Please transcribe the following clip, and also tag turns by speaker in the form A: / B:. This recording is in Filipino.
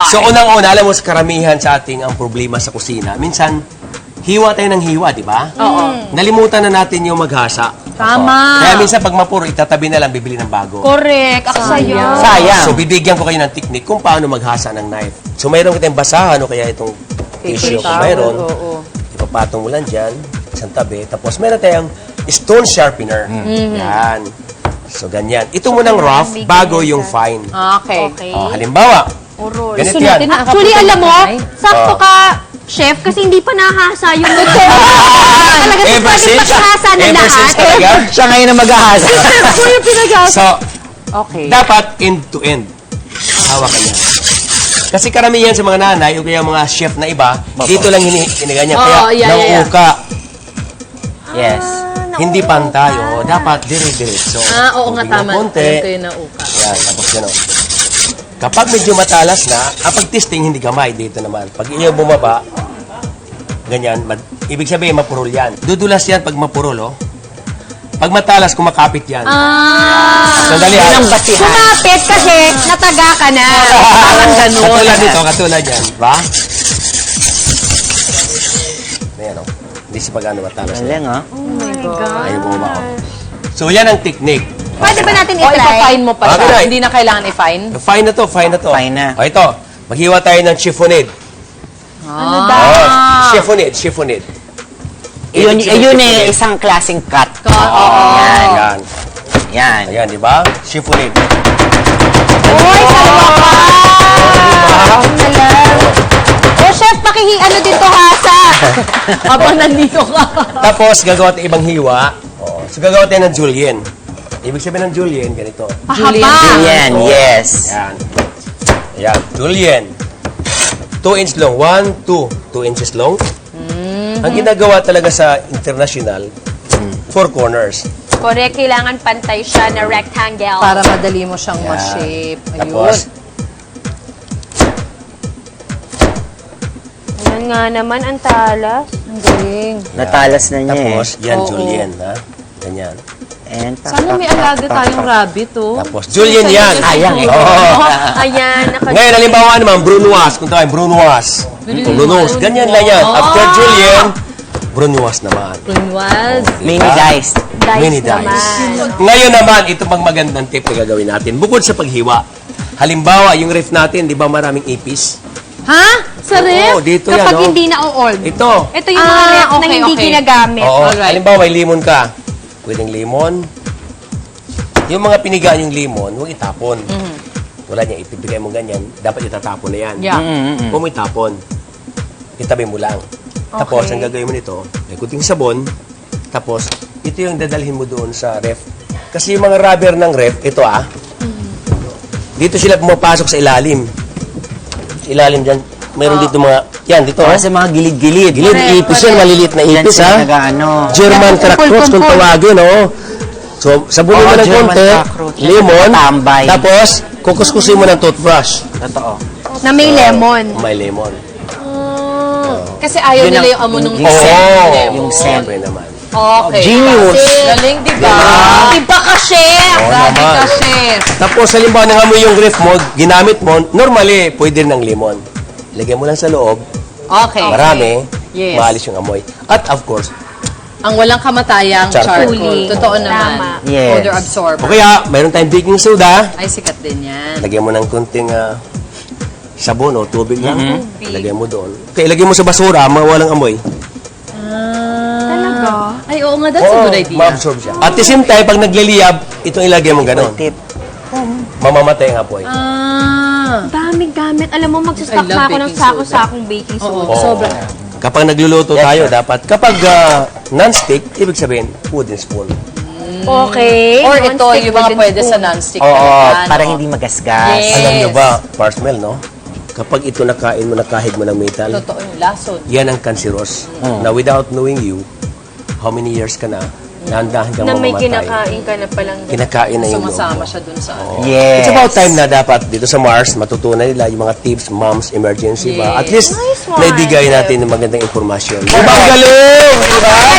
A: So, unang-una, alam mo, sa karamihan sa ating ang problema sa kusina, minsan, hiwa tayo ng hiwa, di ba?
B: Oo.
A: Nalimutan na natin yung maghasa.
B: Tama.
A: Kaya minsan, pag mapuro, itatabi na lang, bibili ng bago.
B: Correct. Ako sa'yo.
C: Sayang.
A: So, bibigyan ko kayo ng technique kung paano maghasa ng knife. So, mayroon kitang basahan o kaya itong tissue. Kung mayroon, ipapatong mo lang dyan, isang tabi. Tapos, meron tayong stone sharpener. Yan. So, ganyan. Ito munang rough bago yung fine.
B: Okay.
A: Halimbawa, ganito yan.
D: Actually, alam mo, sakto ka, chef, kasi hindi pa nahasa yung luto. Talaga,
A: Ever
D: pwede
A: since?
D: paghasa na
A: Ever since
D: lahat.
A: talaga?
C: Siya ngayon na mag-ahasa.
D: Ako yung pinaghasa.
A: So,
B: Okay.
A: dapat end to end. Hawakan niya. Kasi karamihan sa mga nanay o kaya mga chef na iba, dito lang hiniganyan. Kaya nauuka.
C: Yes.
A: Hindi pantay. Dapat dire-diretso.
B: Oo nga, tama.
A: Konti.
B: Alam ko yung nauka.
A: Yan, tapos gano'n. Kapag medyo matalas na, pag testing, hindi kamay dito naman. Pag iyo bumaba, ganyan, ibig sabihin, mapurol yan. Dudulas yan pag mapurol, oh. Pag matalas, kumakapit yan. Sandali,
C: Yun ang basihan.
D: Kumapit kasi nataga ka na.
B: Parang ganun.
A: Katulad dito, katulad yan. Ba? Ayan, oh. Hindi si pag-ano matalas.
C: Galing, ha?
A: Ayaw bumaba, oh. So, yan ang technique.
D: Pwede ba natin
B: O,
D: itry?
B: ipa-fine mo pa siya.
A: Okay.
B: Hindi na kailangan i-fine.
A: Fine na to, fine na to.
C: Fine na.
A: O, ito. Maghiwa tayo ng chiffonade.
D: Ano
A: Chiffonade.
C: Yun
A: Chiffonade.
C: eh, isang klaseng cut.
A: Yan.
C: Yan.
A: Ayan, di ba? Chiffonade.
D: Uy, oh, chef, ano dito hasa?
B: Habang nandito ka.
A: Tapos, gagawa tayo ibang hiwa. So, gagawa tayo ng julienne. Ibig sabihin ng julienne, ganito.
C: Yan, yes.
A: Yan. Ayan, julienne. 2 inch long. 1, 2. 2 inches long. Ang ginagawa talaga sa international, 4 corners.
D: Correct, kailangan pantay siya na rectangle.
B: Para madali mo siyang ma-shape. Ayun.
A: Tapos,
D: Ayan nga naman, ang talas.
B: Ang galing.
C: Natalas na niya
A: tapos, yan,
B: Oo.
A: julienne, ha? Ganyan.
C: And
B: Sana may alaga tayong rabbit, oh.
A: Tapos, julienne yan.
C: Sayang eh.
A: Oo.
D: Ayan,
A: Ngayon, halimbawa naman, brunoise. Kung tawag, brunoise. Brunoise. Ganyan lang yan. After julienne, brunoise naman.
B: Quinoas.
C: Mini dice.
A: Mini dice. Ngayon naman, ito pang magandang tip na gagawin natin. Bukod sa paghiwa. Halimbawa, yung ref natin, di ba maraming ipis?
B: Ha? Sa ref?
A: Oo, dito yan,
D: Kapag
A: oh.
D: hindi na-old.
A: Ito.
D: Ito yung mga ref na hindi ginagamit.
A: Oo.
B: Alright.
A: Halimbawa, may limon ka. Pwedeng limon. Yung mga pinigaan yung limon, huwag itapon. Wala niya, ipibigay mo ganyan. Dapat itatapon na yan.
B: Yeah.
A: Kung mo itapon, itabi mo lang. Tapos, ang gagawin mo nito, may kunting sabon. Tapos, ito yung dadalhin mo doon sa ref. Kasi yung mga rubber ng ref, ito dito sila pumapasok sa ilalim. Sa ilalim dyan. Mayroon dito mga, yan, dito
C: Para sa mga gilid-gilid.
A: Gilid, ipis yan, maliliit na
C: Yan
A: ipis
C: sila
A: ha.
C: nag-ano.
A: German crackroach kung tawagin, So, sabunin mo ng
C: German
A: konti,
C: crackroach.
A: lemon,
C: Tambay.
A: tapos, kukuskusin mo ng toothbrush.
C: Totoo.
D: Na may lemon.
A: May lemon.
B: Kasi ayaw
C: Yun
B: nila
C: ang-
B: yung amo nung
C: yung scent. Yung scent.
A: Siyempre naman.
B: Okay.
C: Genius.
B: Galing, di ba?
D: Iba ka, chef!
A: Oo
B: Grabe
A: naman.
B: ka, chef.
A: Tapos, halimbawa, nangamoy yung ref mo, ginamit mo, normally, pwede rin ng lemon. Lagyan mo lang sa loob,
B: Okay.
A: marami,
B: Yes.
A: maalis yung amoy. At of course,
B: Ang walang kamatayang
A: Charcoal.
B: charcoal. Totoo naman.
D: Tama.
C: Yes.
B: Odor absorber.
A: o kaya, mayroon tayong baking soda,
B: Ay, sikat din yan.
A: lagyan mo ng kunting sabon o tubig lang. Lagyan mo doon. Okay, lagyan mo sa basura, mawalang amoy.
D: Talaga?
B: Ay, oo nga, that's a good idea.
A: ma-absorb siya. At the same time, pag nagliliyab, itong ilagay mo ganun.
C: Tip.
A: Mamamatay ang apoy.
D: Daming gamit. Alam mo, magsastock
B: I love
D: na ako ng
B: baking soda.
D: sako-sakong baking soda.
B: Oo, sobra.
A: Kapag nagluluto tayo, dapat, kapag non-stick, ibig sabihin, wooden spoon.
D: Okay.
B: Or ito,
D: Non-stick
B: yung mga
D: wooden
B: pwede sa
D: spoon.
B: non-stick.
C: Oo,
B: talaga,
C: para
B: no?
C: hindi magasgas.
B: Yes.
A: Alam nyo ba, Parsmel, no? Kapag ito nakain mo, nakahig mo ng metal,
B: Totoo yung lason.
A: yan ang cancerous. Na without knowing you, how many years ka na, dahan-dahan ka
D: Na may
A: mamamatay.
D: kinakain ka na palang.
A: Kinakain na yung loob
B: Sumasama
A: mo.
B: siya dun sa ano.
C: Yes.
A: It's about time na dapat dito sa Mars, matutunan nila yung mga tips, moms, emergency ba? At least,
D: Nice one.
A: naibigay natin ng magandang informasyon. Diba? Ang galing! Diba?